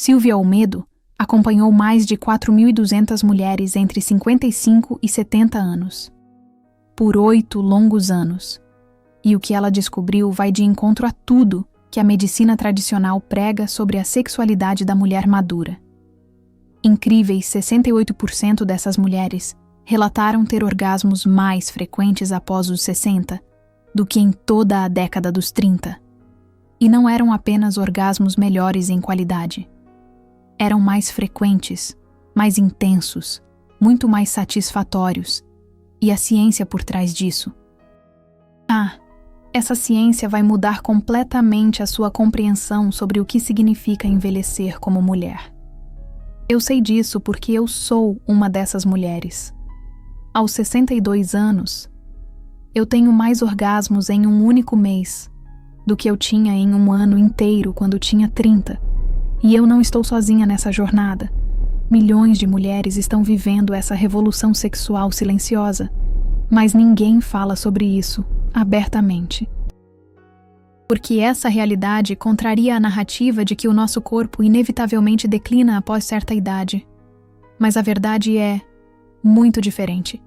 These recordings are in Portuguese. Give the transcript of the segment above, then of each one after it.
Silvia Olmedo acompanhou mais de 4.200 mulheres entre 55 e 70 anos, por 8 longos anos. E o que ela descobriu vai de encontro a tudo que a medicina tradicional prega sobre a sexualidade da mulher madura. Incríveis 68% dessas mulheres relataram ter orgasmos mais frequentes após os 60 do que em toda a década dos 30. E não eram apenas orgasmos melhores em qualidade. Eram mais frequentes, mais intensos, muito mais satisfatórios. E a ciência por trás disso? Essa ciência vai mudar completamente a sua compreensão sobre o que significa envelhecer como mulher. Eu sei disso porque eu sou uma dessas mulheres. Aos 62 anos, eu tenho mais orgasmos em um único mês do que eu tinha em um ano inteiro quando tinha 30. E eu não estou sozinha nessa jornada. Milhões de mulheres estão vivendo essa revolução sexual silenciosa, mas ninguém fala sobre isso abertamente. Porque essa realidade contraria a narrativa de que o nosso corpo inevitavelmente declina após certa idade. Mas a verdade é muito diferente.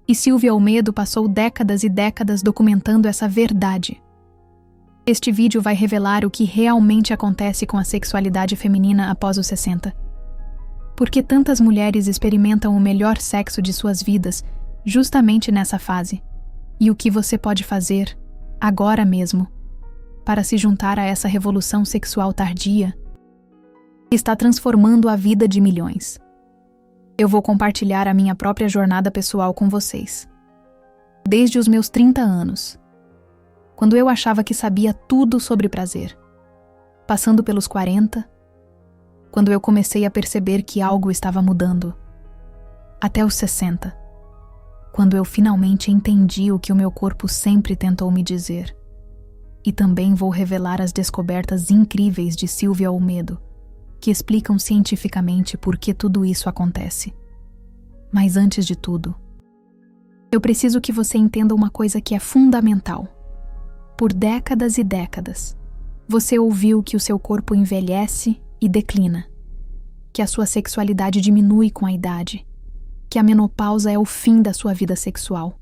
E Silvia Olmedo passou décadas e décadas documentando essa verdade. Este vídeo vai revelar o que realmente acontece com a sexualidade feminina após os 60. Por que tantas mulheres experimentam o melhor sexo de suas vidas justamente nessa fase? E o que você pode fazer, agora mesmo, para se juntar a essa revolução sexual tardia que está transformando a vida de milhões. Eu vou compartilhar a minha própria jornada pessoal com vocês. Desde os meus 30 anos, quando eu achava que sabia tudo sobre prazer, passando pelos 40, quando eu comecei a perceber que algo estava mudando, até os 60, quando eu finalmente entendi o que o meu corpo sempre tentou me dizer. E também vou revelar as descobertas incríveis de Silvia Olmedo, que explicam cientificamente por que tudo isso acontece. Mas antes de tudo, eu preciso que você entenda uma coisa que é fundamental. Por décadas e décadas, você ouviu que o seu corpo envelhece e declina, que a sua sexualidade diminui com a idade, que a menopausa é o fim da sua vida sexual.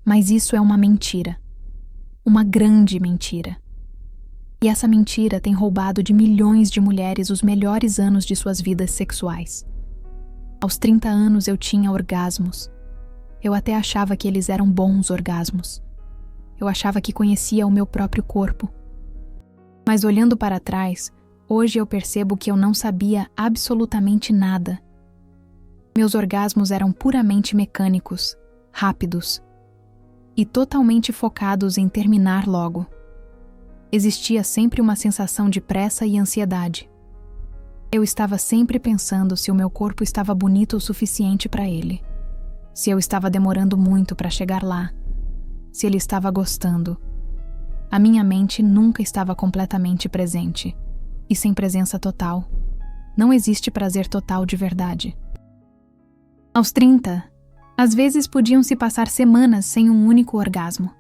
Mas isso é uma mentira. Uma grande mentira. E essa mentira tem roubado de milhões de mulheres os melhores anos de suas vidas sexuais. Aos 30 anos eu tinha orgasmos. Eu até achava que eles eram bons orgasmos. Eu achava que conhecia o meu próprio corpo. Mas olhando para trás, hoje eu percebo que eu não sabia absolutamente nada. Meus orgasmos eram puramente mecânicos, rápidos e totalmente focados em terminar logo. Existia sempre uma sensação de pressa e ansiedade. Eu estava sempre pensando se o meu corpo estava bonito o suficiente para ele, se eu estava demorando muito para chegar lá, se ele estava gostando. A minha mente nunca estava completamente presente, e sem presença total, não existe prazer total de verdade. Aos 30, às vezes podiam se passar semanas sem um único orgasmo.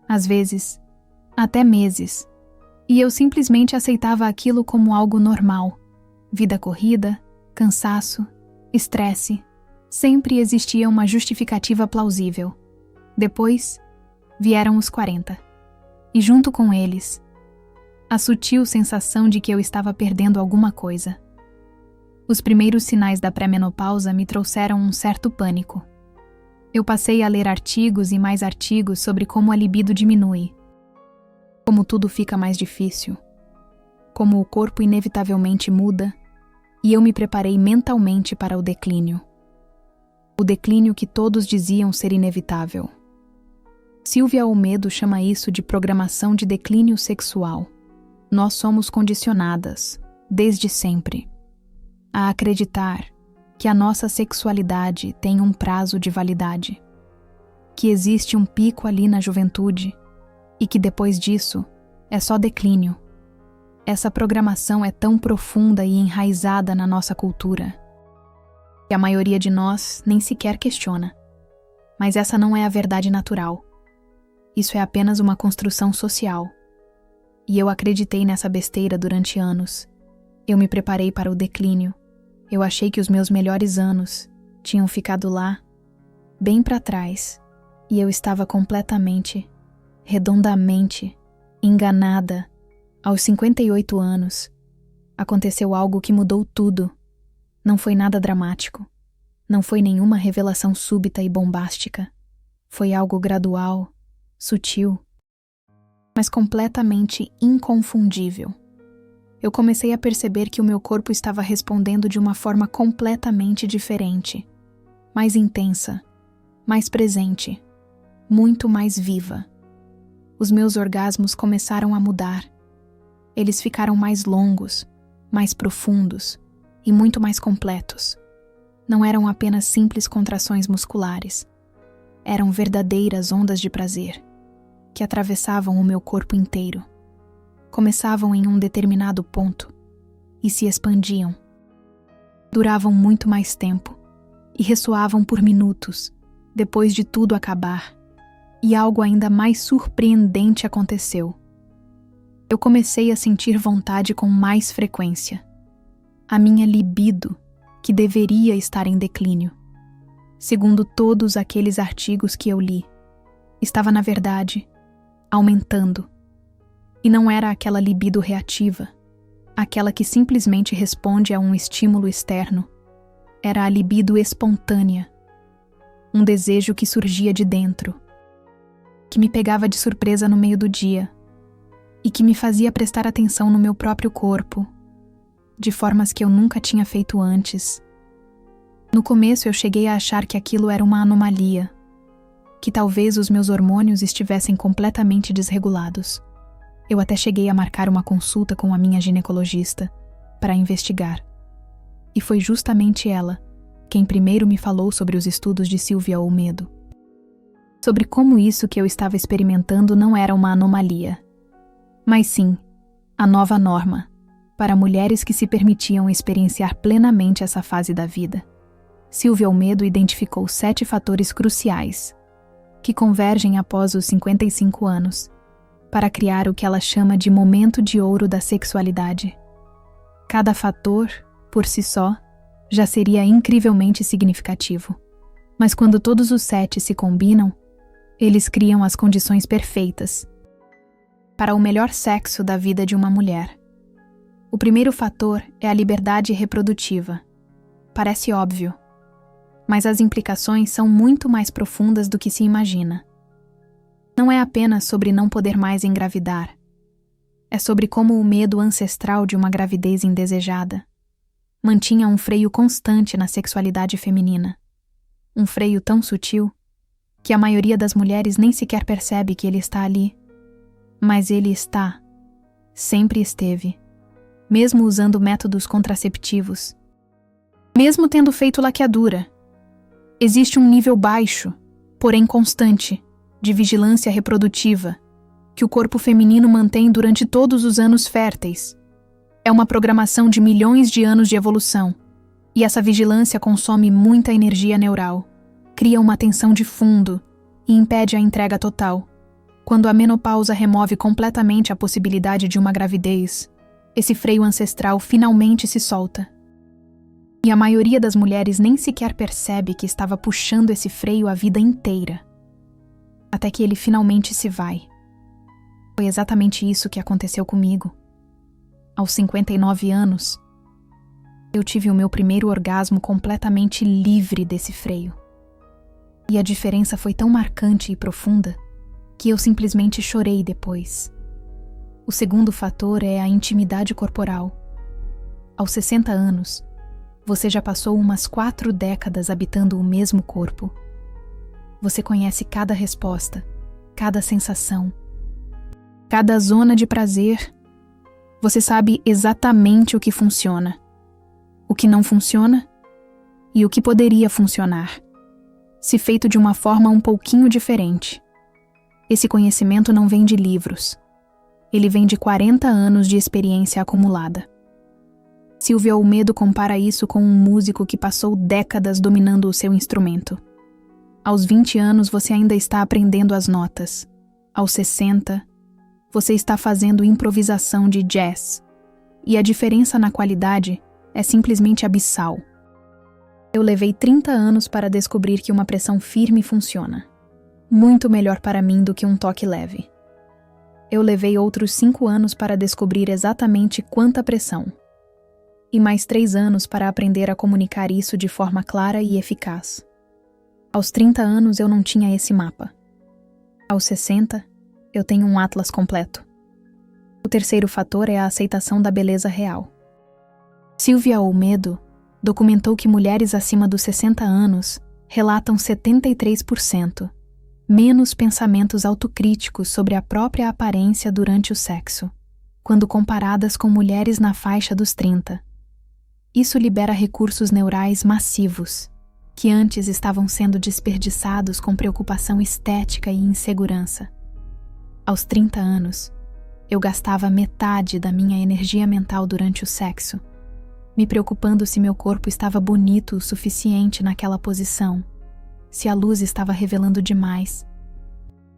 Às vezes, até meses. E eu simplesmente aceitava aquilo como algo normal. Vida corrida, cansaço, estresse. Sempre existia uma justificativa plausível. Depois, vieram os 40. E junto com eles, a sutil sensação de que eu estava perdendo alguma coisa. Os primeiros sinais da pré-menopausa me trouxeram um certo pânico. Eu passei a ler artigos e mais artigos sobre como a libido diminui, como tudo fica mais difícil, como o corpo inevitavelmente muda, e eu me preparei mentalmente para o declínio. O declínio que todos diziam ser inevitável. Silvia Olmedo chama isso de programação de declínio sexual. Nós somos condicionadas, desde sempre, a acreditar que a nossa sexualidade tem um prazo de validade, que existe um pico ali na juventude e que depois disso é só declínio. Essa programação é tão profunda e enraizada na nossa cultura que a maioria de nós nem sequer questiona. Mas essa não é a verdade natural. Isso é apenas uma construção social. E eu acreditei nessa besteira durante anos. Eu me preparei para o declínio. Eu achei que os meus melhores anos tinham ficado lá, bem para trás, e eu estava completamente, redondamente, enganada. Aos 58 anos, aconteceu algo que mudou tudo. Não foi nada dramático. Não foi nenhuma revelação súbita e bombástica. Foi algo gradual, sutil, mas completamente inconfundível. Eu comecei a perceber que o meu corpo estava respondendo de uma forma completamente diferente, mais intensa, mais presente, muito mais viva. Os meus orgasmos começaram a mudar. Eles ficaram mais longos, mais profundos e muito mais completos. Não eram apenas simples contrações musculares. Eram verdadeiras ondas de prazer, que atravessavam o meu corpo inteiro. Começavam em um determinado ponto e se expandiam. Duravam muito mais tempo e ressoavam por minutos, depois de tudo acabar. E algo ainda mais surpreendente aconteceu. Eu comecei a sentir vontade com mais frequência. A minha libido, que deveria estar em declínio, segundo todos aqueles artigos que eu li, estava, na verdade, aumentando. E não era aquela libido reativa, aquela que simplesmente responde a um estímulo externo. Era a libido espontânea, um desejo que surgia de dentro, que me pegava de surpresa no meio do dia e que me fazia prestar atenção no meu próprio corpo, de formas que eu nunca tinha feito antes. No começo eu cheguei a achar que aquilo era uma anomalia, que talvez os meus hormônios estivessem completamente desregulados. Eu até cheguei a marcar uma consulta com a minha ginecologista para investigar. E foi justamente ela quem primeiro me falou sobre os estudos de Silvia Olmedo. Sobre como isso que eu estava experimentando não era uma anomalia, mas sim, a nova norma para mulheres que se permitiam experienciar plenamente essa fase da vida. Silvia Olmedo identificou 7 fatores cruciais que convergem após os 55 anos para criar o que ela chama de momento de ouro da sexualidade. Cada fator, por si só, já seria incrivelmente significativo, mas quando todos os 7 se combinam, eles criam as condições perfeitas para o melhor sexo da vida de uma mulher. O primeiro fator é a liberdade reprodutiva. Parece óbvio, mas as implicações são muito mais profundas do que se imagina. Não é apenas sobre não poder mais engravidar. É sobre como o medo ancestral de uma gravidez indesejada mantinha um freio constante na sexualidade feminina. Um freio tão sutil que a maioria das mulheres nem sequer percebe que ele está ali. Mas ele está, sempre esteve, mesmo usando métodos contraceptivos. Mesmo tendo feito laqueadura, existe um nível baixo, porém constante, de vigilância reprodutiva, que o corpo feminino mantém durante todos os anos férteis. É uma programação de milhões de anos de evolução, e essa vigilância consome muita energia neural, cria uma tensão de fundo e impede a entrega total. Quando a menopausa remove completamente a possibilidade de uma gravidez, esse freio ancestral finalmente se solta. E a maioria das mulheres nem sequer percebe que estava puxando esse freio a vida inteira, até que ele finalmente se vai. Foi exatamente isso que aconteceu comigo. Aos 59 anos, eu tive o meu primeiro orgasmo completamente livre desse freio. E a diferença foi tão marcante e profunda que eu simplesmente chorei depois. O segundo fator é a intimidade corporal. Aos 60 anos, você já passou umas 4 décadas habitando o mesmo corpo. Você conhece cada resposta, cada sensação, cada zona de prazer. Você sabe exatamente o que funciona, o que não funciona e o que poderia funcionar, se feito de uma forma um pouquinho diferente. Esse conhecimento não vem de livros. Ele vem de 40 anos de experiência acumulada. Silvia Olmedo compara isso com um músico que passou décadas dominando o seu instrumento. Aos 20 anos você ainda está aprendendo as notas. Aos 60, você está fazendo improvisação de jazz. e a diferença na qualidade é simplesmente abissal. Eu levei 30 anos para descobrir que uma pressão firme funciona. Muito melhor para mim do que um toque leve. Eu levei outros 5 anos para descobrir exatamente quanta pressão. E mais 3 anos para aprender a comunicar isso de forma clara e eficaz. Aos 30 anos eu não tinha esse mapa. Aos 60, eu tenho um atlas completo. O terceiro fator é a aceitação da beleza real. Silvia Olmedo documentou que mulheres acima dos 60 anos relatam 73% menos pensamentos autocríticos sobre a própria aparência durante o sexo, quando comparadas com mulheres na faixa dos 30. Isso libera recursos neurais massivos, que antes estavam sendo desperdiçados com preocupação estética e insegurança. Aos 30 anos, eu gastava metade da minha energia mental durante o sexo, me preocupando se meu corpo estava bonito o suficiente naquela posição, se a luz estava revelando demais,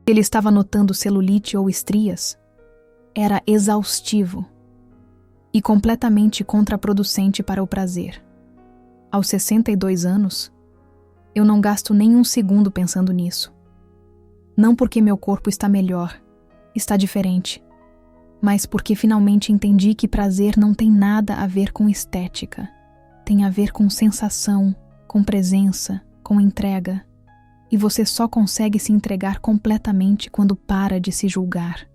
se ele estava notando celulite ou estrias. Era exaustivo e completamente contraproducente para o prazer. Aos 62 anos, eu não gasto nem um segundo pensando nisso. Não porque meu corpo está melhor, está diferente, mas porque finalmente entendi que prazer não tem nada a ver com estética. Tem a ver com sensação, com presença, com entrega. E você só consegue se entregar completamente quando para de se julgar.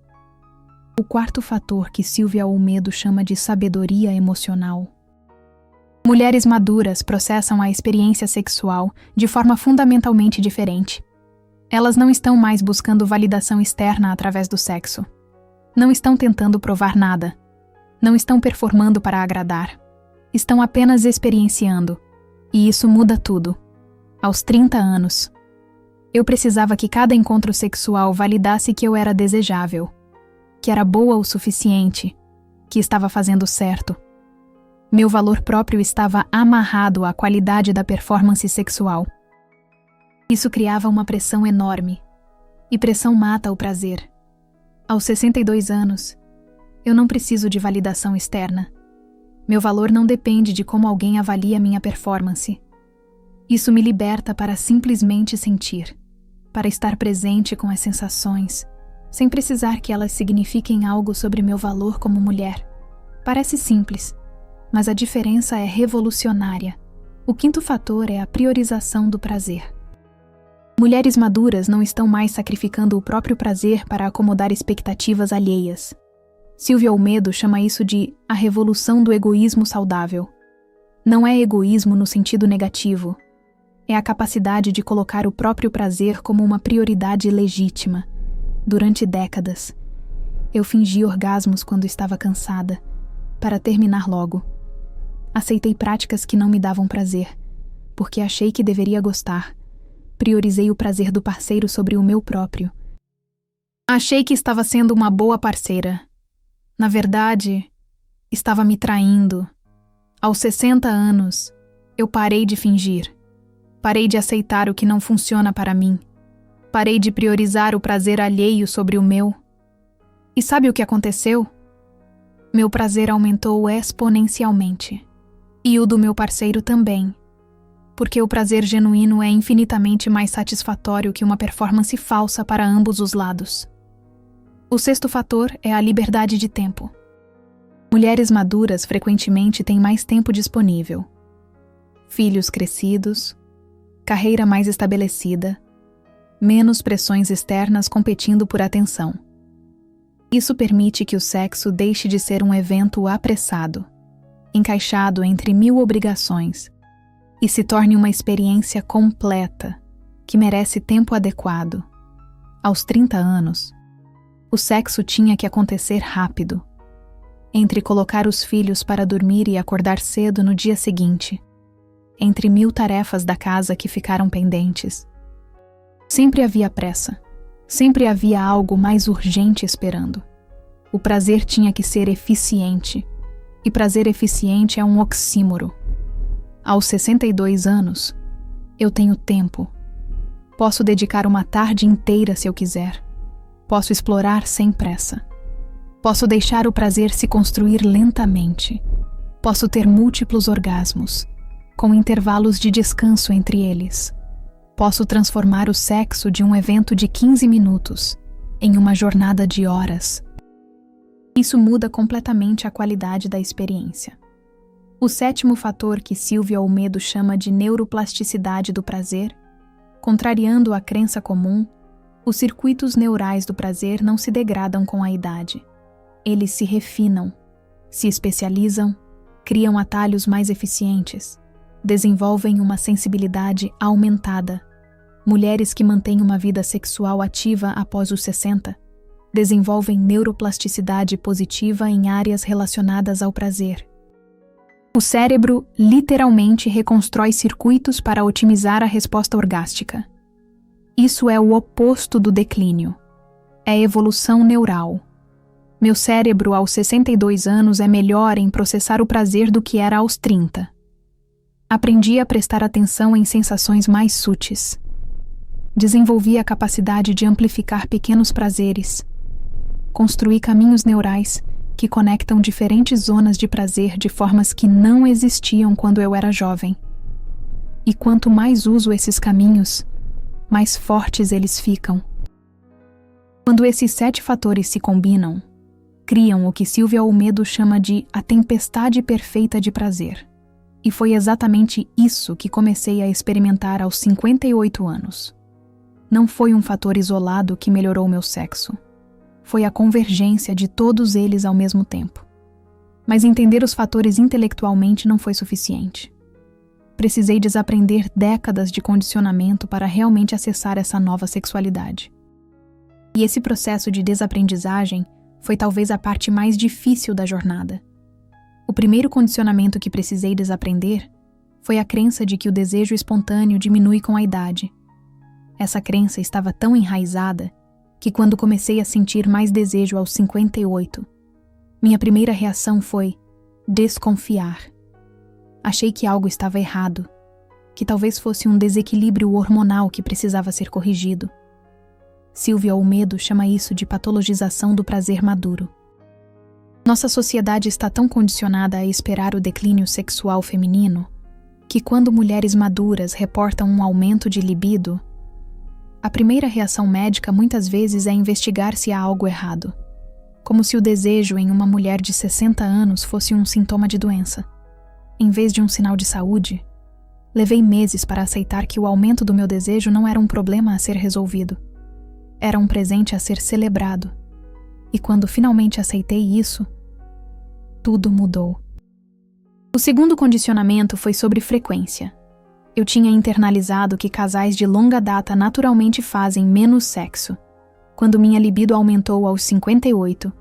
O quarto fator que Silvia Olmedo chama de sabedoria emocional. Mulheres maduras processam a experiência sexual de forma fundamentalmente diferente. Elas não estão mais buscando validação externa através do sexo. Não estão tentando provar nada. Não estão performando para agradar. Estão apenas experienciando. E isso muda tudo. Aos 30 anos, eu precisava que cada encontro sexual validasse que eu era desejável, que era boa o suficiente, que estava fazendo certo. Meu valor próprio estava amarrado à qualidade da performance sexual. Isso criava uma pressão enorme. E pressão mata o prazer. Aos 62 anos, eu não preciso de validação externa. Meu valor não depende de como alguém avalia minha performance. Isso me liberta para simplesmente sentir, para estar presente com as sensações, sem precisar que elas signifiquem algo sobre meu valor como mulher. Parece simples, mas a diferença é revolucionária. O quinto fator é a priorização do prazer. Mulheres maduras não estão mais sacrificando o próprio prazer para acomodar expectativas alheias. Silvia Olmedo chama isso de a revolução do egoísmo saudável. Não é egoísmo no sentido negativo. É a capacidade de colocar o próprio prazer como uma prioridade legítima. Durante décadas, eu fingi orgasmos quando estava cansada, para terminar logo. Aceitei práticas que não me davam prazer, porque achei que deveria gostar. Priorizei o prazer do parceiro sobre o meu próprio. Achei que estava sendo uma boa parceira. Na verdade, estava me traindo. Aos 60 anos, eu parei de fingir. Parei de aceitar o que não funciona para mim. Parei de priorizar o prazer alheio sobre o meu. E sabe o que aconteceu? Meu prazer aumentou exponencialmente. E o do meu parceiro também. Porque o prazer genuíno é infinitamente mais satisfatório que uma performance falsa para ambos os lados. O sexto fator é a liberdade de tempo. Mulheres maduras frequentemente têm mais tempo disponível. Filhos crescidos, carreira mais estabelecida, menos pressões externas competindo por atenção. Isso permite que o sexo deixe de ser um evento apressado, encaixado entre 1000 obrigações, e se torne uma experiência completa, que merece tempo adequado. Aos 30 anos, o sexo tinha que acontecer rápido, entre colocar os filhos para dormir e acordar cedo no dia seguinte, entre 1000 tarefas da casa que ficaram pendentes. Sempre havia pressa, sempre havia algo mais urgente esperando. O prazer tinha que ser eficiente, e prazer eficiente é um oxímoro. Aos 62 anos, eu tenho tempo. Posso dedicar uma tarde inteira se eu quiser. Posso explorar sem pressa. Posso deixar o prazer se construir lentamente. Posso ter múltiplos orgasmos, com intervalos de descanso entre eles. Posso transformar o sexo de um evento de 15 minutos em uma jornada de horas. Isso muda completamente a qualidade da experiência. O 7º fator que Silvia Olmedo chama de neuroplasticidade do prazer, contrariando a crença comum, os circuitos neurais do prazer não se degradam com a idade. Eles se refinam, se especializam, criam atalhos mais eficientes, desenvolvem uma sensibilidade aumentada. Mulheres que mantêm uma vida sexual ativa após os 60 desenvolvem neuroplasticidade positiva em áreas relacionadas ao prazer. O cérebro literalmente reconstrói circuitos para otimizar a resposta orgástica. Isso é o oposto do declínio. É evolução neural. Meu cérebro aos 62 anos é melhor em processar o prazer do que era aos 30. Aprendi a prestar atenção em sensações mais sutis. Desenvolvi a capacidade de amplificar pequenos prazeres. Construí caminhos neurais que conectam diferentes zonas de prazer de formas que não existiam quando eu era jovem. E quanto mais uso esses caminhos, mais fortes eles ficam. Quando esses 7 fatores se combinam, criam o que Silvia Olmedo chama de a tempestade perfeita de prazer. E foi exatamente isso que comecei a experimentar aos 58 anos. Não foi um fator isolado que melhorou meu sexo. Foi a convergência de todos eles ao mesmo tempo. Mas entender os fatores intelectualmente não foi suficiente. Precisei desaprender décadas de condicionamento para realmente acessar essa nova sexualidade. E esse processo de desaprendizagem foi talvez a parte mais difícil da jornada. O primeiro condicionamento que precisei desaprender foi a crença de que o desejo espontâneo diminui com a idade. Essa crença estava tão enraizada que quando comecei a sentir mais desejo aos 58, minha primeira reação foi desconfiar. Achei que algo estava errado, que talvez fosse um desequilíbrio hormonal que precisava ser corrigido. Silvia Olmedo chama isso de patologização do prazer maduro. Nossa sociedade está tão condicionada a esperar o declínio sexual feminino que quando mulheres maduras reportam um aumento de libido, a primeira reação médica muitas vezes é investigar se há algo errado, como se o desejo em uma mulher de 60 anos fosse um sintoma de doença. Em vez de um sinal de saúde, levei meses para aceitar que o aumento do meu desejo não era um problema a ser resolvido. Era um presente a ser celebrado. E quando finalmente aceitei isso, tudo mudou. O segundo condicionamento foi sobre frequência. Eu tinha internalizado que casais de longa data naturalmente fazem menos sexo. Quando minha libido aumentou aos 58,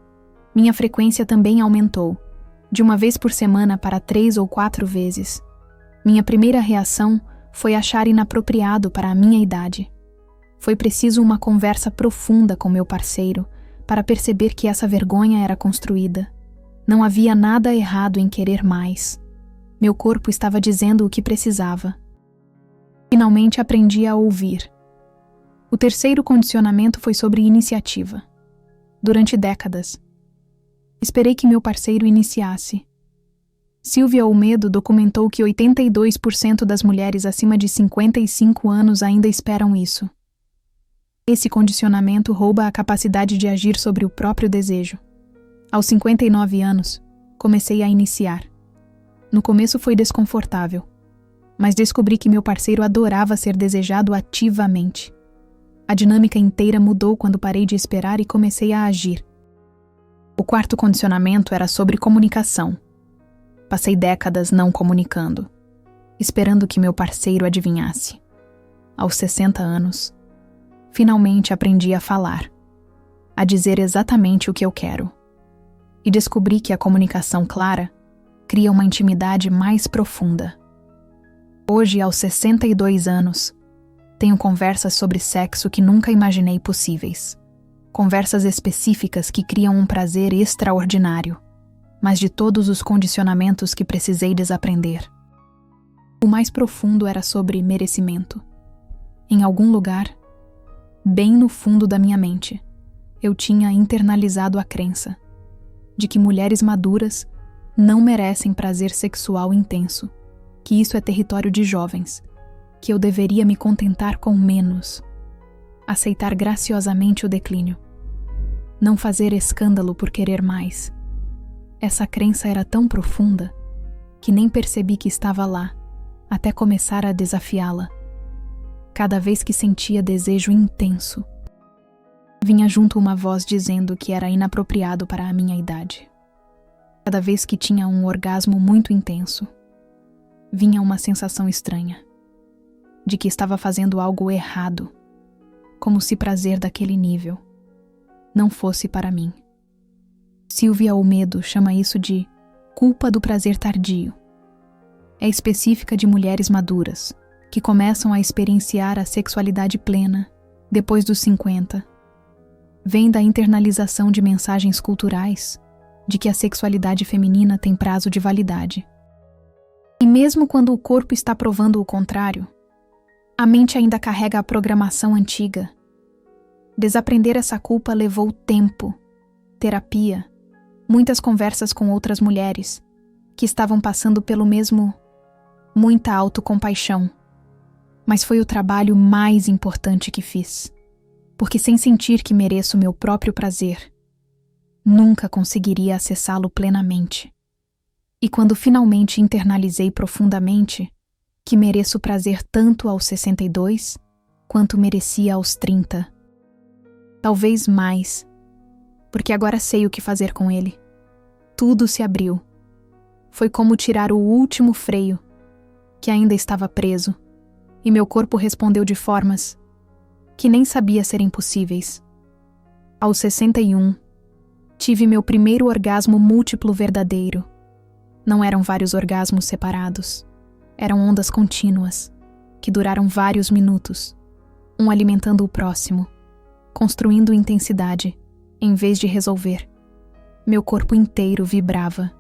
minha frequência também aumentou, de uma vez por semana para 3 ou 4 vezes. Minha primeira reação foi achar inapropriado para a minha idade. Foi preciso uma conversa profunda com meu parceiro para perceber que essa vergonha era construída. Não havia nada errado em querer mais. Meu corpo estava dizendo o que precisava. Finalmente aprendi a ouvir. O terceiro condicionamento foi sobre iniciativa. Durante décadas, esperei que meu parceiro iniciasse. Silvia Olmedo documentou que 82% das mulheres acima de 55 anos ainda esperam isso. Esse condicionamento rouba a capacidade de agir sobre o próprio desejo. Aos 59 anos, comecei a iniciar. No começo foi desconfortável, mas descobri que meu parceiro adorava ser desejado ativamente. A dinâmica inteira mudou quando parei de esperar e comecei a agir. O quarto condicionamento era sobre comunicação. Passei décadas não comunicando, esperando que meu parceiro adivinhasse. Aos 60 anos, finalmente aprendi a falar, a dizer exatamente o que eu quero. E descobri que a comunicação clara cria uma intimidade mais profunda. Hoje, aos 62 anos, tenho conversas sobre sexo que nunca imaginei possíveis. Conversas específicas que criam um prazer extraordinário, mas de todos os condicionamentos que precisei desaprender. O mais profundo era sobre merecimento. Em algum lugar, bem no fundo da minha mente, eu tinha internalizado a crença de que mulheres maduras não merecem prazer sexual intenso, que isso é território de jovens, que eu deveria me contentar com menos, aceitar graciosamente o declínio, não fazer escândalo por querer mais. Essa crença era tão profunda que nem percebi que estava lá, até começar a desafiá-la. Cada vez que sentia desejo intenso, vinha junto uma voz dizendo que era inapropriado para a minha idade. Cada vez que tinha um orgasmo muito intenso, vinha uma sensação estranha, de que estava fazendo algo errado, como se prazer daquele nível não fosse para mim. Silvia Olmedo chama isso de culpa do prazer tardio. É específica de mulheres maduras, que começam a experienciar a sexualidade plena depois dos 50. Vem da internalização de mensagens culturais de que a sexualidade feminina tem prazo de validade. E mesmo quando o corpo está provando o contrário, a mente ainda carrega a programação antiga. Desaprender essa culpa levou tempo, terapia, muitas conversas com outras mulheres que estavam passando pelo mesmo, muita autocompaixão. Mas foi o trabalho mais importante que fiz, porque sem sentir que mereço meu próprio prazer, nunca conseguiria acessá-lo plenamente. E quando finalmente internalizei profundamente que mereço prazer tanto aos 62 quanto merecia aos 30, talvez mais, porque agora sei o que fazer com ele. Tudo se abriu. Foi como tirar o último freio, que ainda estava preso, e meu corpo respondeu de formas que nem sabia serem possíveis. Aos 61, tive meu primeiro orgasmo múltiplo verdadeiro. Não eram vários orgasmos separados. Eram ondas contínuas, que duraram vários minutos, um alimentando o próximo, construindo intensidade, em vez de resolver. Meu corpo inteiro vibrava.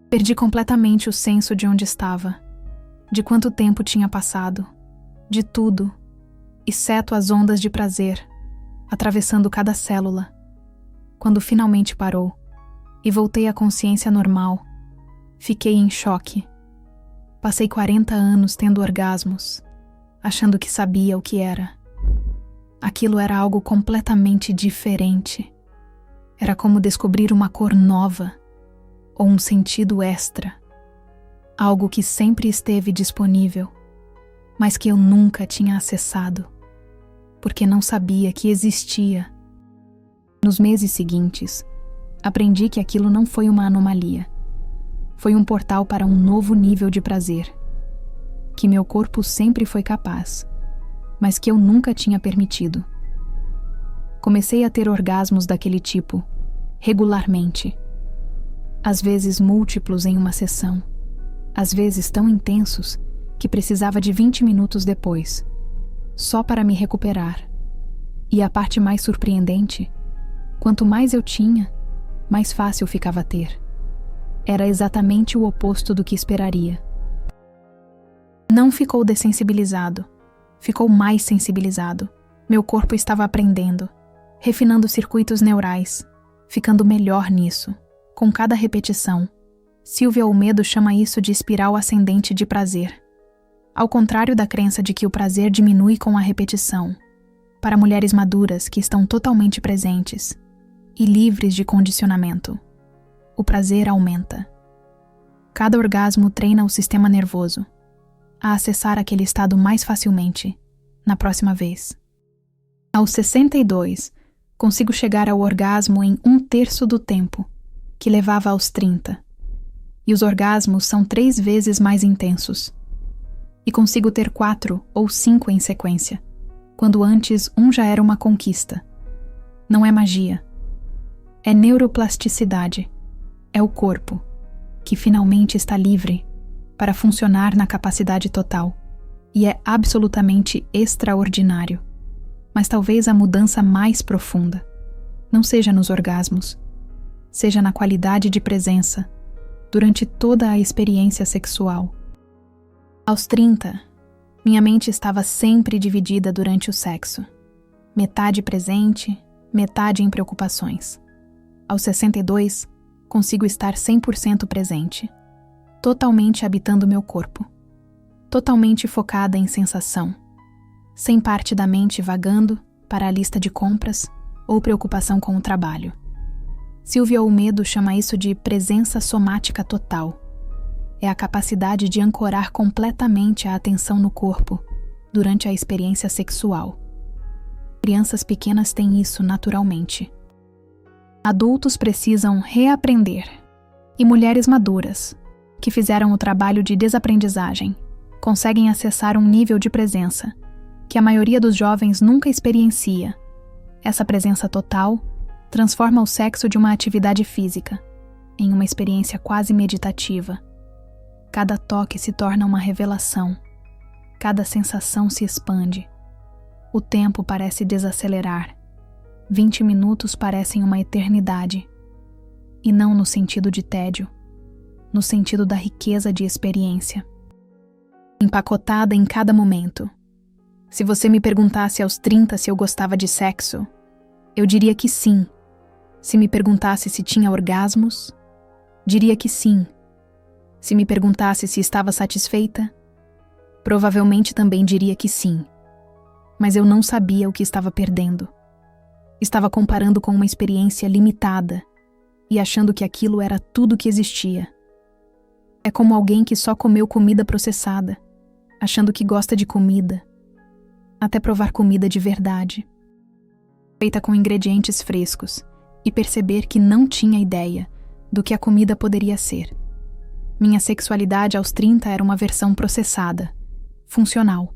Perdi completamente o senso de onde estava, de quanto tempo tinha passado, de tudo, exceto as ondas de prazer, atravessando cada célula. Quando finalmente parou e voltei à consciência normal, fiquei em choque. Passei 40 anos tendo orgasmos, achando que sabia o que era. Aquilo era algo completamente diferente. Era como descobrir uma cor nova, ou um sentido extra. Algo que sempre esteve disponível, mas que eu nunca tinha acessado, porque não sabia que existia. Nos meses seguintes, aprendi que aquilo não foi uma anomalia. Foi um portal para um novo nível de prazer, que meu corpo sempre foi capaz, mas que eu nunca tinha permitido. Comecei a ter orgasmos daquele tipo, regularmente. Às vezes múltiplos em uma sessão, às vezes tão intensos que precisava de 20 minutos depois, só para me recuperar. E a parte mais surpreendente, quanto mais eu tinha, mais fácil ficava ter. Era exatamente o oposto do que esperaria. Não ficou dessensibilizado, ficou mais sensibilizado. Meu corpo estava aprendendo, refinando circuitos neurais, ficando melhor nisso, com cada repetição. Silvia Olmedo chama isso de espiral ascendente de prazer. Ao contrário da crença de que o prazer diminui com a repetição, para mulheres maduras que estão totalmente presentes e livres de condicionamento, o prazer aumenta. Cada orgasmo treina o sistema nervoso a acessar aquele estado mais facilmente na próxima vez. Aos 62, consigo chegar ao orgasmo em 1/3 do tempo que levava aos 30. E os orgasmos são 3 vezes mais intensos. E consigo ter 4 ou 5 em sequência, quando antes um já era uma conquista. Não é magia. É neuroplasticidade. É o corpo, que finalmente está livre para funcionar na capacidade total. E é absolutamente extraordinário. Mas talvez a mudança mais profunda não seja nos orgasmos, seja na qualidade de presença durante toda a experiência sexual. Aos 30, minha mente estava sempre dividida durante o sexo. Metade presente, metade em preocupações. Aos 62, consigo estar 100% presente, totalmente habitando meu corpo, totalmente focada em sensação, sem parte da mente vagando para a lista de compras ou preocupação com o trabalho. Silvia Olmedo chama isso de presença somática total. É a capacidade de ancorar completamente a atenção no corpo durante a experiência sexual. Crianças pequenas têm isso naturalmente. Adultos precisam reaprender. E mulheres maduras, que fizeram o trabalho de desaprendizagem, conseguem acessar um nível de presença que a maioria dos jovens nunca experiencia. Essa presença total transforma o sexo de uma atividade física em uma experiência quase meditativa. Cada toque se torna uma revelação. Cada sensação se expande. O tempo parece desacelerar. 20 minutos parecem uma eternidade. E não no sentido de tédio, no sentido da riqueza de experiência. Empacotada em cada momento. Se você me perguntasse aos 30 se eu gostava de sexo, eu diria que sim. Se me perguntasse se tinha orgasmos, diria que sim. Se me perguntasse se estava satisfeita, provavelmente também diria que sim. Mas eu não sabia o que estava perdendo. Estava comparando com uma experiência limitada e achando que aquilo era tudo que existia. É como alguém que só comeu comida processada, achando que gosta de comida, até provar comida de verdade, feita com ingredientes frescos, e perceber que não tinha ideia do que a comida poderia ser. Minha sexualidade aos 30 era uma versão processada, funcional,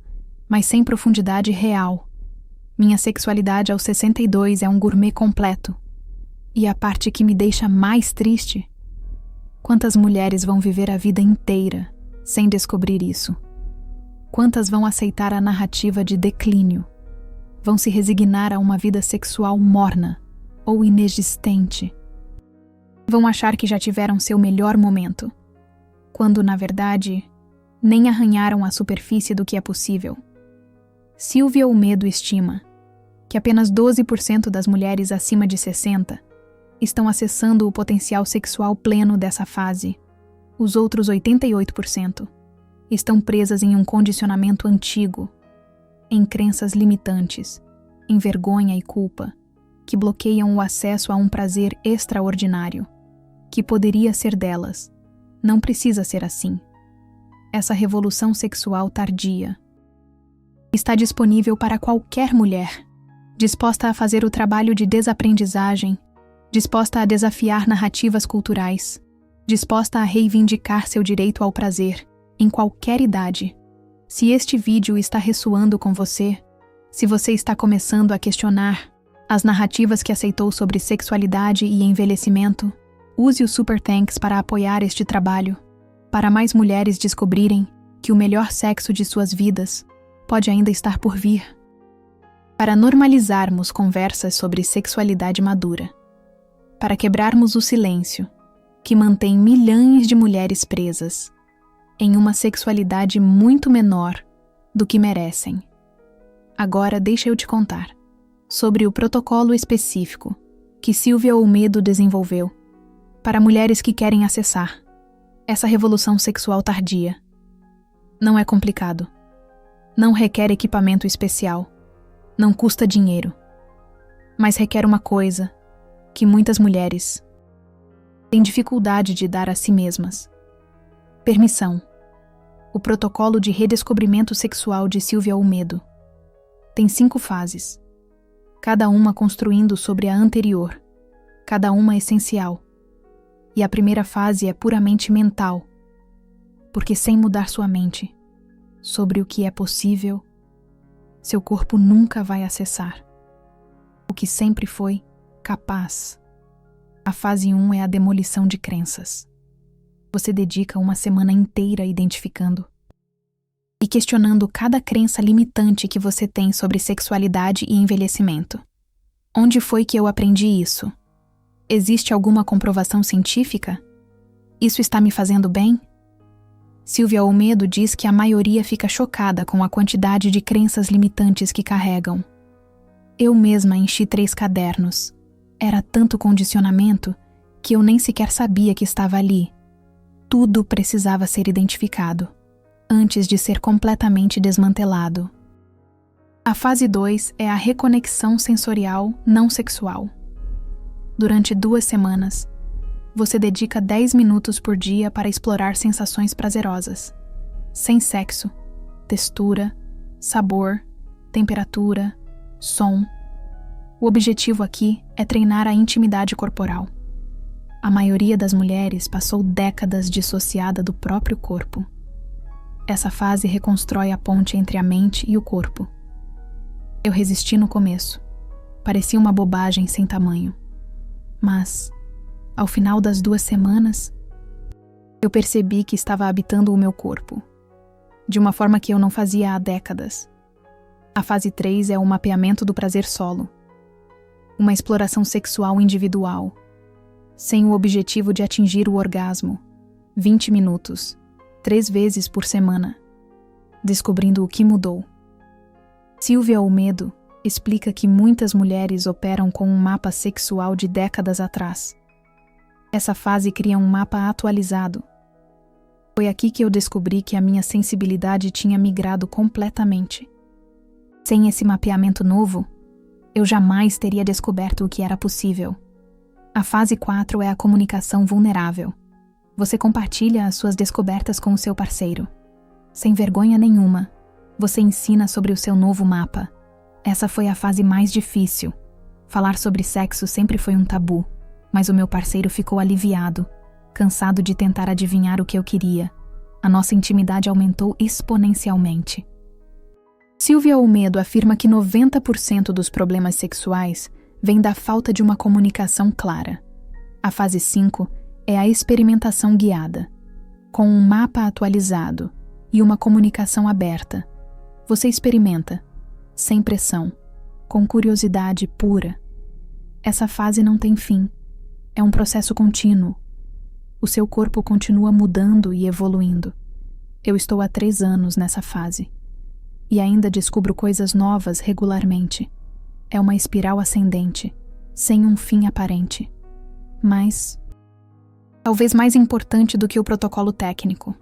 mas sem profundidade real. Minha sexualidade aos 62 é um gourmet completo. E a parte que me deixa mais triste? Quantas mulheres vão viver a vida inteira sem descobrir isso? Quantas vão aceitar a narrativa de declínio? Vão se resignar a uma vida sexual morna ou inexistente? Vão achar que já tiveram seu melhor momento, quando, na verdade, nem arranharam a superfície do que é possível. Silvia Olmedo estima que apenas 12% das mulheres acima de 60 estão acessando o potencial sexual pleno dessa fase. Os outros 88% estão presas em um condicionamento antigo, em crenças limitantes, em vergonha e culpa, que bloqueiam o acesso a um prazer extraordinário, que poderia ser delas. Não precisa ser assim. Essa revolução sexual tardia está disponível para qualquer mulher, disposta a fazer o trabalho de desaprendizagem, disposta a desafiar narrativas culturais, disposta a reivindicar seu direito ao prazer, em qualquer idade. Se este vídeo está ressoando com você, se você está começando a questionar as narrativas que aceitou sobre sexualidade e envelhecimento, use o Super Thanks para apoiar este trabalho, para mais mulheres descobrirem que o melhor sexo de suas vidas pode ainda estar por vir. Para normalizarmos conversas sobre sexualidade madura. Para quebrarmos o silêncio que mantém milhões de mulheres presas em uma sexualidade muito menor do que merecem. Agora deixa eu te contar sobre o protocolo específico que Silvia Olmedo desenvolveu para mulheres que querem acessar essa revolução sexual tardia. Não é complicado. Não requer equipamento especial. Não custa dinheiro. Mas requer uma coisa que muitas mulheres têm dificuldade de dar a si mesmas: permissão. O protocolo de redescobrimento sexual de Silvia Olmedo tem 5 fases, cada uma construindo sobre a anterior, cada uma essencial. E a primeira fase é puramente mental, porque sem mudar sua mente sobre o que é possível, seu corpo nunca vai acessar o que sempre foi capaz. A fase 1 é a demolição de crenças. Você dedica uma semana inteira identificando e questionando cada crença limitante que você tem sobre sexualidade e envelhecimento. Onde foi que eu aprendi isso? Existe alguma comprovação científica? Isso está me fazendo bem? Silvia Olmedo diz que a maioria fica chocada com a quantidade de crenças limitantes que carregam. Eu mesma enchi 3 cadernos. Era tanto condicionamento que eu nem sequer sabia que estava ali. Tudo precisava ser identificado, antes de ser completamente desmantelado. A fase 2 é a reconexão sensorial não sexual. Durante 2 semanas, você dedica 10 minutos por dia para explorar sensações prazerosas, sem sexo, textura, sabor, temperatura, som. O objetivo aqui é treinar a intimidade corporal. A maioria das mulheres passou décadas dissociada do próprio corpo. Essa fase reconstrói a ponte entre a mente e o corpo. Eu resisti no começo. Parecia uma bobagem sem tamanho. Mas, ao final das 2 semanas, eu percebi que estava habitando o meu corpo, de uma forma que eu não fazia há décadas. A fase 3 é o mapeamento do prazer solo. Uma exploração sexual individual, sem o objetivo de atingir o orgasmo. 20 minutos, 3 vezes por semana, descobrindo o que mudou. Silvia Olmedo explica que muitas mulheres operam com um mapa sexual de décadas atrás. Essa fase cria um mapa atualizado. Foi aqui que eu descobri que a minha sensibilidade tinha migrado completamente. Sem esse mapeamento novo, eu jamais teria descoberto o que era possível. A fase 4 é a comunicação vulnerável. Você compartilha as suas descobertas com o seu parceiro. Sem vergonha nenhuma, você ensina sobre o seu novo mapa. Essa foi a fase mais difícil. Falar sobre sexo sempre foi um tabu, mas o meu parceiro ficou aliviado, cansado de tentar adivinhar o que eu queria. A nossa intimidade aumentou exponencialmente. Silvia Olmedo afirma que 90% dos problemas sexuais vem da falta de uma comunicação clara. A fase 5 é a experimentação guiada. Com um mapa atualizado e uma comunicação aberta, você experimenta, sem pressão, com curiosidade pura. Essa fase não tem fim. É um processo contínuo. O seu corpo continua mudando e evoluindo. Eu estou há 3 anos nessa fase. E ainda descubro coisas novas regularmente. É uma espiral ascendente, sem um fim aparente. Mas, talvez mais importante do que o protocolo técnico,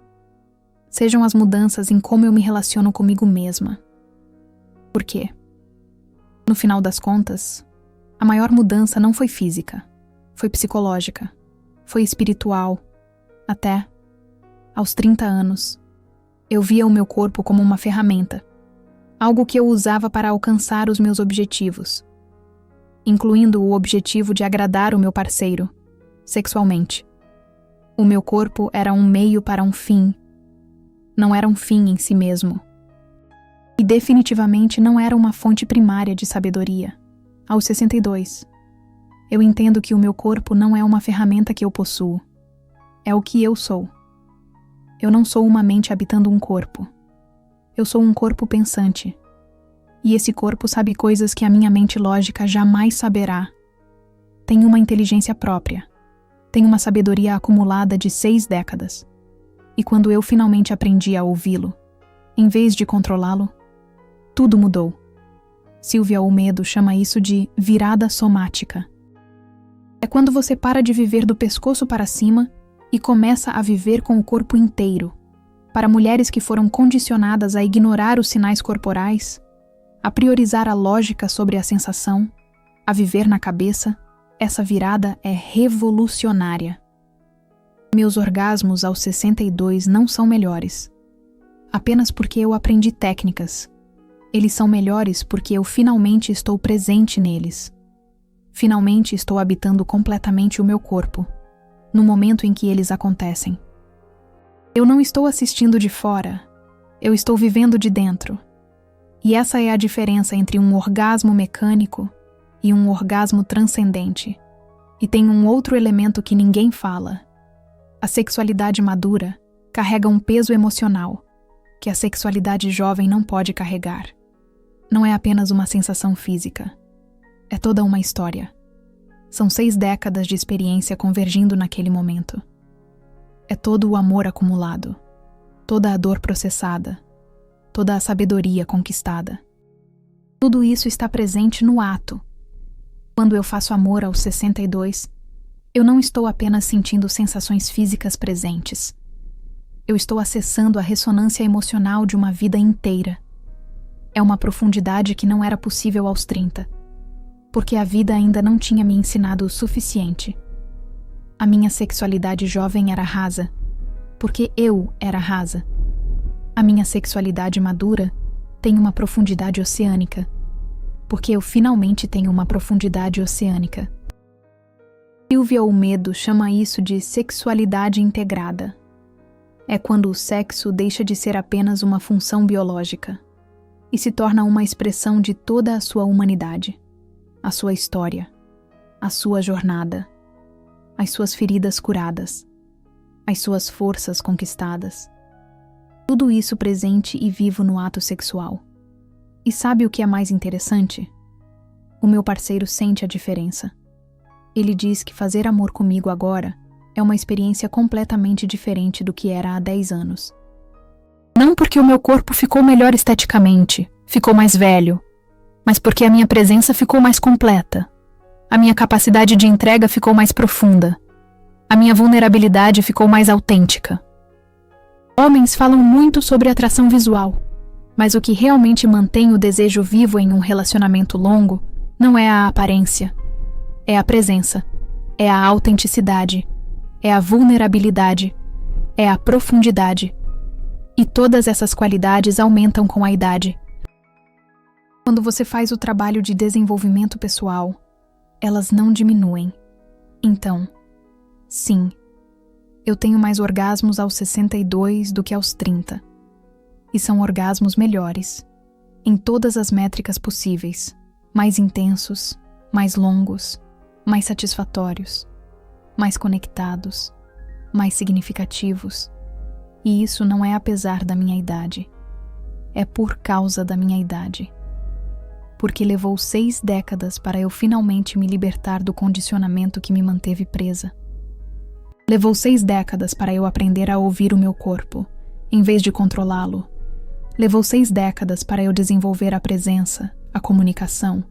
sejam as mudanças em como eu me relaciono comigo mesma. Por quê? No final das contas, a maior mudança não foi física, foi psicológica, foi espiritual. Até, aos 30 anos, eu via o meu corpo como uma ferramenta, algo que eu usava para alcançar os meus objetivos, incluindo o objetivo de agradar o meu parceiro, sexualmente. O meu corpo era um meio para um fim, não era um fim em si mesmo. E definitivamente não era uma fonte primária de sabedoria. Aos 62, eu entendo que o meu corpo não é uma ferramenta que eu possuo. É o que eu sou. Eu não sou uma mente habitando um corpo. Eu sou um corpo pensante. E esse corpo sabe coisas que a minha mente lógica jamais saberá. Tem uma inteligência própria. Tem uma sabedoria acumulada de 6 décadas. E quando eu finalmente aprendi a ouvi-lo, em vez de controlá-lo, tudo mudou. Silvia Olmedo chama isso de virada somática. É quando você para de viver do pescoço para cima e começa a viver com o corpo inteiro. Para mulheres que foram condicionadas a ignorar os sinais corporais, a priorizar a lógica sobre a sensação, a viver na cabeça, essa virada é revolucionária. Meus orgasmos aos 62 não são melhores, apenas porque eu aprendi técnicas. Eles são melhores porque eu finalmente estou presente neles. Finalmente estou habitando completamente o meu corpo, no momento em que eles acontecem. Eu não estou assistindo de fora, eu estou vivendo de dentro. E essa é a diferença entre um orgasmo mecânico e um orgasmo transcendente. E tem um outro elemento que ninguém fala. A sexualidade madura carrega um peso emocional que a sexualidade jovem não pode carregar. Não é apenas uma sensação física. É toda uma história. São 6 décadas de experiência convergindo naquele momento. É todo o amor acumulado, toda a dor processada, toda a sabedoria conquistada. Tudo isso está presente no ato. Quando eu faço amor aos 62, Eu não estou apenas sentindo sensações físicas presentes. Eu estou acessando a ressonância emocional de uma vida inteira. É uma profundidade que não era possível aos 30, porque a vida ainda não tinha me ensinado o suficiente. A minha sexualidade jovem era rasa, porque eu era rasa. A minha sexualidade madura tem uma profundidade oceânica, porque eu finalmente tenho uma profundidade oceânica. Silvia Olmedo chama isso de sexualidade integrada. É quando o sexo deixa de ser apenas uma função biológica e se torna uma expressão de toda a sua humanidade, a sua história, a sua jornada, as suas feridas curadas, as suas forças conquistadas. Tudo isso presente e vivo no ato sexual. E sabe o que é mais interessante? O meu parceiro sente a diferença. Ele diz que fazer amor comigo agora é uma experiência completamente diferente do que era há 10 anos. Não porque o meu corpo ficou melhor esteticamente, ficou mais velho, mas porque a minha presença ficou mais completa. A minha capacidade de entrega ficou mais profunda. A minha vulnerabilidade ficou mais autêntica. Homens falam muito sobre atração visual, mas o que realmente mantém o desejo vivo em um relacionamento longo não é a aparência. É a presença, é a autenticidade, é a vulnerabilidade, é a profundidade. E todas essas qualidades aumentam com a idade. Quando você faz o trabalho de desenvolvimento pessoal, elas não diminuem. Então, sim, eu tenho mais orgasmos aos 62 do que aos 30. E são orgasmos melhores, em todas as métricas possíveis, mais intensos, mais longos, mais satisfatórios, mais conectados, mais significativos. E isso não é apesar da minha idade. É por causa da minha idade. Porque levou 6 décadas para eu finalmente me libertar do condicionamento que me manteve presa. Levou 6 décadas para eu aprender a ouvir o meu corpo, em vez de controlá-lo. Levou 6 décadas para eu desenvolver a presença, a comunicação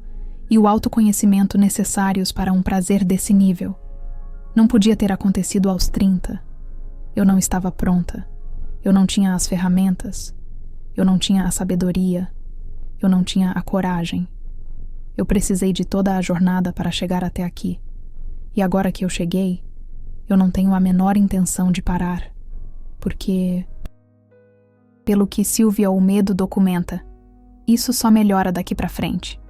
e o autoconhecimento necessários para um prazer desse nível. Não podia ter acontecido aos 30. Eu não estava pronta. Eu não tinha as ferramentas. Eu não tinha a sabedoria. Eu não tinha a coragem. Eu precisei de toda a jornada para chegar até aqui. E agora que eu cheguei, eu não tenho a menor intenção de parar. Porque, pelo que Silvia Olmedo documenta, isso só melhora daqui para frente.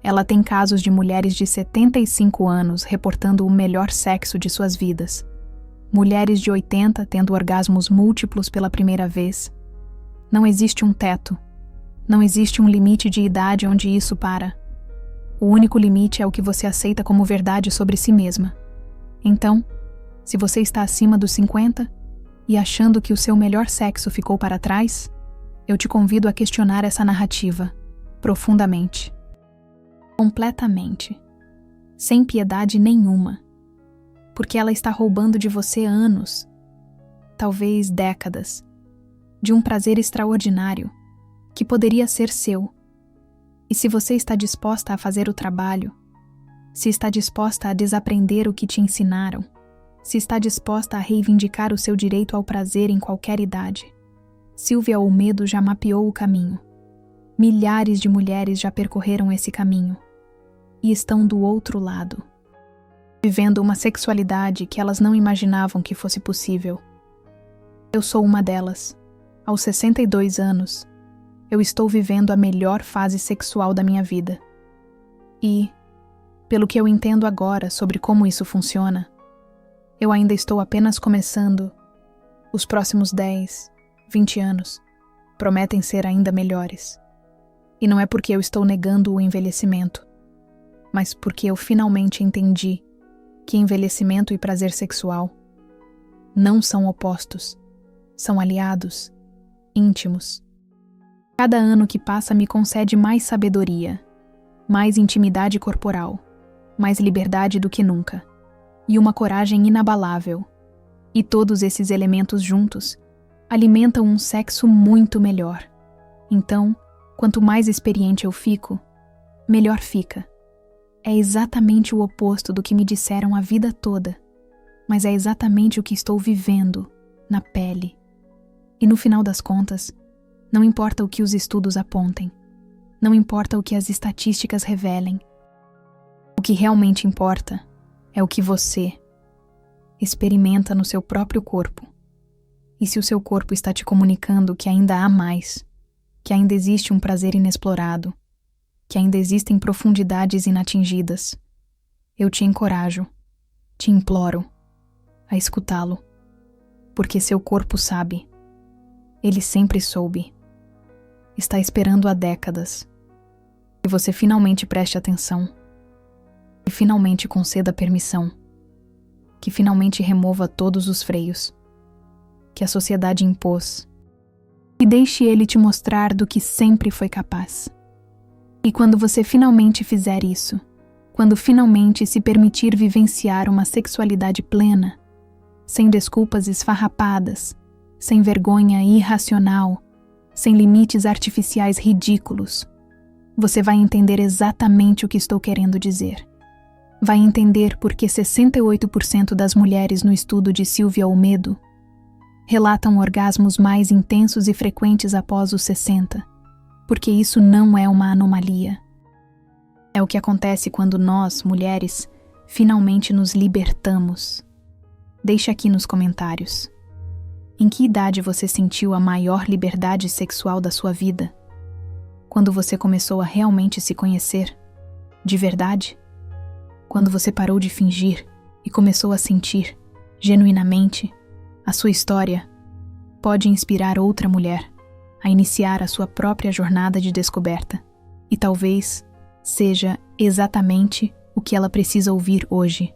Ela tem casos de mulheres de 75 anos reportando o melhor sexo de suas vidas. Mulheres de 80 tendo orgasmos múltiplos pela primeira vez. Não existe um teto. Não existe um limite de idade onde isso para. O único limite é o que você aceita como verdade sobre si mesma. Então, se você está acima dos 50 e achando que o seu melhor sexo ficou para trás, eu te convido a questionar essa narrativa, profundamente. Completamente. Sem piedade nenhuma. Porque ela está roubando de você anos, talvez décadas, de um prazer extraordinário, que poderia ser seu. E se você está disposta a fazer o trabalho, se está disposta a desaprender o que te ensinaram, se está disposta a reivindicar o seu direito ao prazer em qualquer idade, Silvia Olmedo já mapeou o caminho. Milhares de mulheres já percorreram esse caminho e estão do outro lado, vivendo uma sexualidade que elas não imaginavam que fosse possível. Eu sou uma delas. Aos 62 anos, eu estou vivendo a melhor fase sexual da minha vida. E, pelo que eu entendo agora sobre como isso funciona, eu ainda estou apenas começando. Os próximos 10, 20 anos prometem ser ainda melhores. E não é porque eu estou negando o envelhecimento, mas porque eu finalmente entendi que envelhecimento e prazer sexual não são opostos, são aliados, íntimos. Cada ano que passa me concede mais sabedoria, mais intimidade corporal, mais liberdade do que nunca, e uma coragem inabalável. E todos esses elementos juntos alimentam um sexo muito melhor. Então, quanto mais experiente eu fico, melhor fica. É exatamente o oposto do que me disseram a vida toda. mas é exatamente o que estou vivendo, na pele. E no final das contas, não importa o que os estudos apontem, não importa o que as estatísticas revelem, o que realmente importa é o que você experimenta no seu próprio corpo. E se o seu corpo está te comunicando que ainda há mais, que ainda existe um prazer inexplorado, que ainda existem profundidades inatingidas, eu te encorajo, te imploro a escutá-lo, porque seu corpo sabe. Ele sempre soube. Está esperando há décadas. Que você finalmente preste atenção. Que finalmente conceda permissão. Que finalmente remova todos os freios que a sociedade impôs. E deixe ele te mostrar do que sempre foi capaz. E quando você finalmente fizer isso, quando finalmente se permitir vivenciar uma sexualidade plena, sem desculpas esfarrapadas, sem vergonha irracional, sem limites artificiais ridículos, você vai entender exatamente o que estou querendo dizer. Vai entender por que 68% das mulheres no estudo de Silvia Olmedo relatam orgasmos mais intensos e frequentes após os 60, porque isso não é uma anomalia. É o que acontece quando nós, mulheres, finalmente nos libertamos. Deixe aqui nos comentários. Em que idade você sentiu a maior liberdade sexual da sua vida? Quando você começou a realmente se conhecer? De verdade? Quando você parou de fingir e começou a sentir, genuinamente, a sua história pode inspirar outra mulher a iniciar a sua própria jornada de descoberta. E talvez seja exatamente o que ela precisa ouvir hoje.